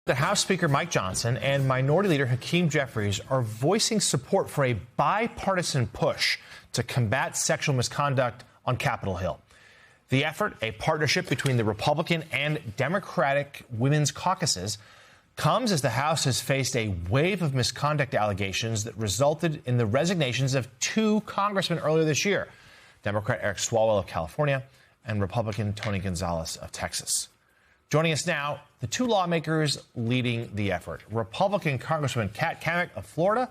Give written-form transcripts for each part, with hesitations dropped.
The House Speaker Mike Johnson and Minority Leader Hakeem Jeffries are voicing support for a bipartisan push to combat sexual misconduct on Capitol Hill. The effort, a partnership between the Republican and Democratic women's caucuses, comes as the House has faced a wave of misconduct allegations that resulted in the resignations of two congressmen earlier this year, Democrat Eric Swalwell of California and Republican Tony Gonzalez of Texas. Joining us now, the two lawmakers leading the effort, Republican Congresswoman Kat Cammack of Florida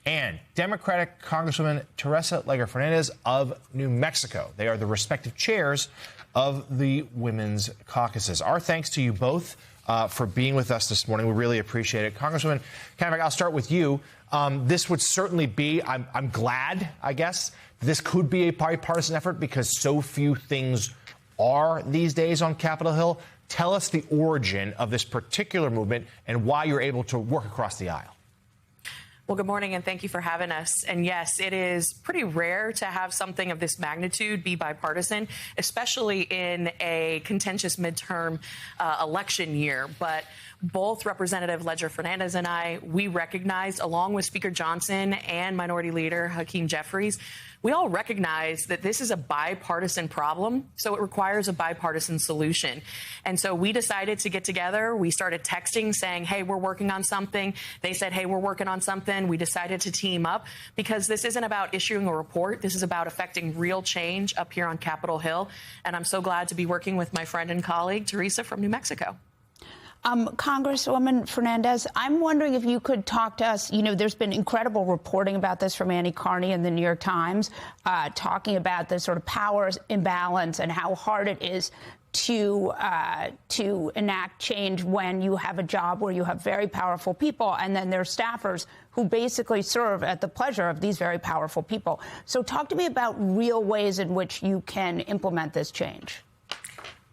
and Democratic Congresswoman Teresa Leger Fernandez of New Mexico. They are the respective chairs of the women's caucuses. Our thanks to you both for being with us this morning. We really appreciate it. Congresswoman Cammack, I'll start with you. This would certainly be, I'm glad, I guess, this could be a bipartisan effort because so few things are these days on Capitol Hill. Tell us the origin of this particular movement and why you're able to work across the aisle. Well, good morning, and thank you for having us. And yes, it is pretty rare to have something of this magnitude be bipartisan, especially in a contentious midterm election year. But both Representative Leger Fernandez and I, we recognized, along with Speaker Johnson and Minority Leader Hakeem Jeffries, we all recognize that this is a bipartisan problem, so it requires a bipartisan solution. And so we decided to get together. We started texting saying, hey, we're working on something. They said, hey, we're working on something. We decided to team up because this isn't about issuing a report. This is about affecting real change up here on Capitol Hill. And I'm so glad to be working with my friend and colleague, Teresa from New Mexico. Congresswoman Fernandez, I'm wondering if you could talk to us. You know, there's been incredible reporting about this from Annie Carney in the New York Times, talking about the sort of power imbalance and how hard it is to enact change when you have a job where you have very powerful people and then there are staffers who basically serve at the pleasure of these very powerful people. So talk to me about real ways in which you can implement this change.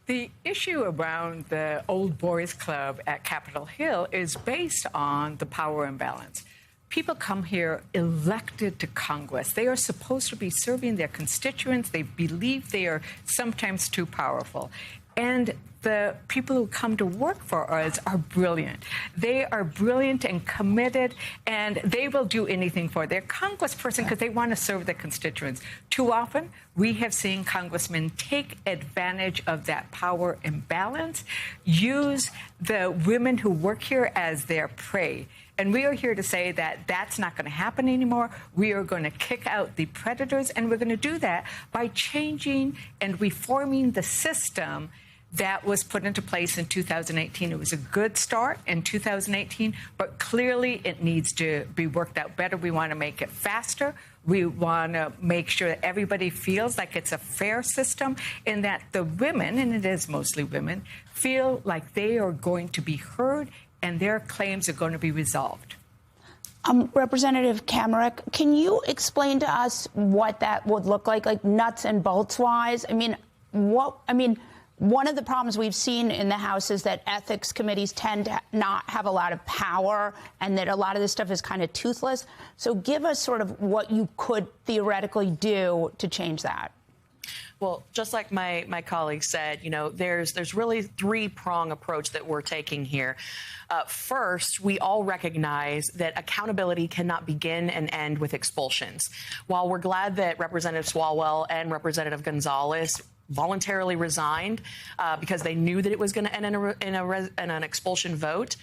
The issue around the old boys club at Capitol Hill is based on the power imbalance. People come here elected to Congress. They are supposed to be serving their constituents. They believe they are sometimes too powerful. And the people who come to work for us are brilliant. They are brilliant and committed, and they will do anything for their congressperson because they want to serve their constituents. Too often, we have seen congressmen take advantage of that power imbalance, use the women who work here as their prey. And we are here to say that that's not going to happen anymore. We are going to kick out the predators, and we're going to do that by changing and reforming the system that was put into place in 2018. It was a good start in 2018, but clearly it needs to be worked out better. We want to make it faster. We want to make sure that everybody feels like it's a fair system and that the women, and it is mostly women, feel like they are going to be heard and their claims are going to be resolved. Representative Cammack, can you explain to us what that would look like nuts and bolts wise? One of the problems we've seen in the House is that ethics committees tend to not have a lot of power and that a lot of this stuff is kind of toothless. So give us sort of what you could theoretically do to change that. Well, just like my colleague said, you know, there's really three-prong approach that we're taking here. First, we all recognize that accountability cannot begin and end with expulsions. While we're glad that Representative Swalwell and Representative Gonzalez voluntarily resigned because they knew that it was going to end in an expulsion vote,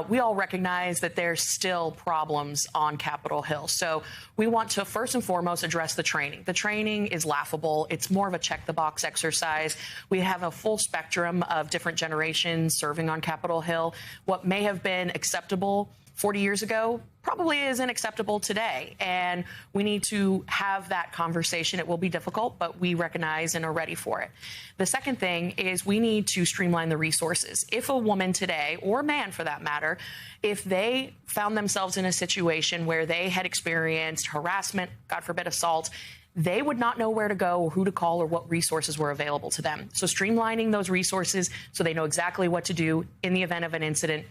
we all recognize that there's still problems on Capitol Hill. So we want to first and foremost address the training. The training is laughable. It's more of a check-the-box exercise. We have a full spectrum of different generations serving on Capitol Hill. What may have been acceptable 40 years ago probably isn't acceptable today. And we need to have that conversation. It will be difficult, but we recognize and are ready for it. The second thing is we need to streamline the resources. If a woman today, or a man for that matter, if they found themselves in a situation where they had experienced harassment, God forbid assault, they would not know where to go or who to call or what resources were available to them. So streamlining those resources so they know exactly what to do in the event of an incident,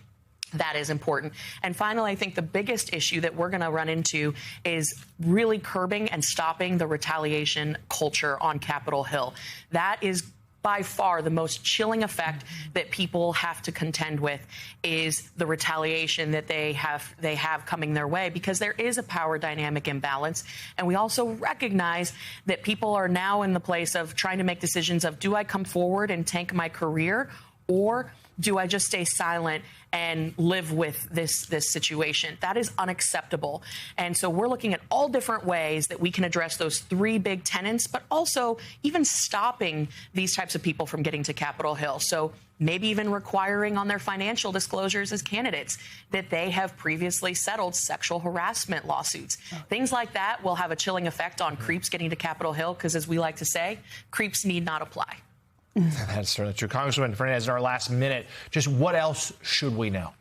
that is important. And finally, I think the biggest issue that we're going to run into is really curbing and stopping the retaliation culture on Capitol Hill. That is by far the most chilling effect that people have to contend with is the retaliation that they have coming their way, because there is a power dynamic imbalance. And we also recognize that people are now in the place of trying to make decisions of, do I come forward and tank my career, or do I just stay silent and live with this situation? That is unacceptable. And so we're looking at all different ways that we can address those three big tenets, but also even stopping these types of people from getting to Capitol Hill. So maybe even requiring on their financial disclosures as candidates that they have previously settled sexual harassment lawsuits. Things like that will have a chilling effect on creeps getting to Capitol Hill, because, as we like to say, creeps need not apply. That's certainly true. Congresswoman Fernandez, in our last minute, just what else should we know?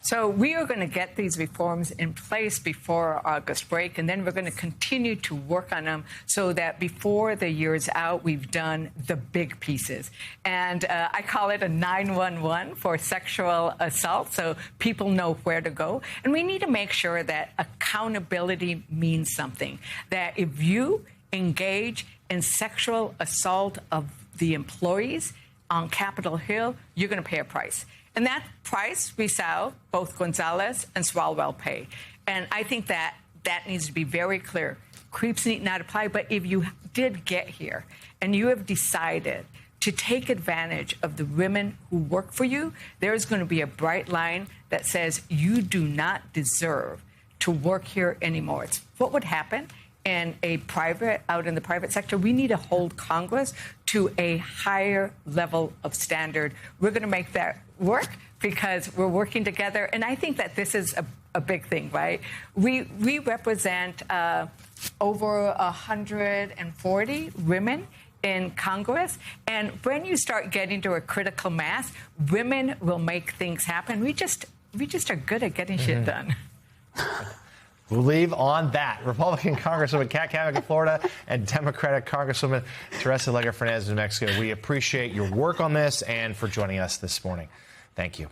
So we are going to get these reforms in place before August break, and then we're going to continue to work on them so that before the year's out, we've done the big pieces. And I call it a 911 for sexual assault, so people know where to go. And we need to make sure that accountability means something, that if you engage in sexual assault of the employees on Capitol Hill, you're going to pay a price. And that price we saw both Gonzalez and Swalwell pay. And I think that needs to be very clear. Creeps need not apply. But if you did get here and you have decided to take advantage of the women who work for you, there's going to be a bright line that says you do not deserve to work here anymore. It's what would happen out in the private sector. We need to hold Congress to a higher level of standard. We're going to make that work because we're working together. And I think that this is a big thing, right? We represent over 140 women in Congress. And when you start getting to a critical mass, women will make things happen. We just are good at getting shit done. We'll leave on that. Republican Congresswoman Kat Cammack of Florida and Democratic Congresswoman Teresa Alegre Fernandez of New Mexico. We appreciate your work on this and for joining us this morning. Thank you.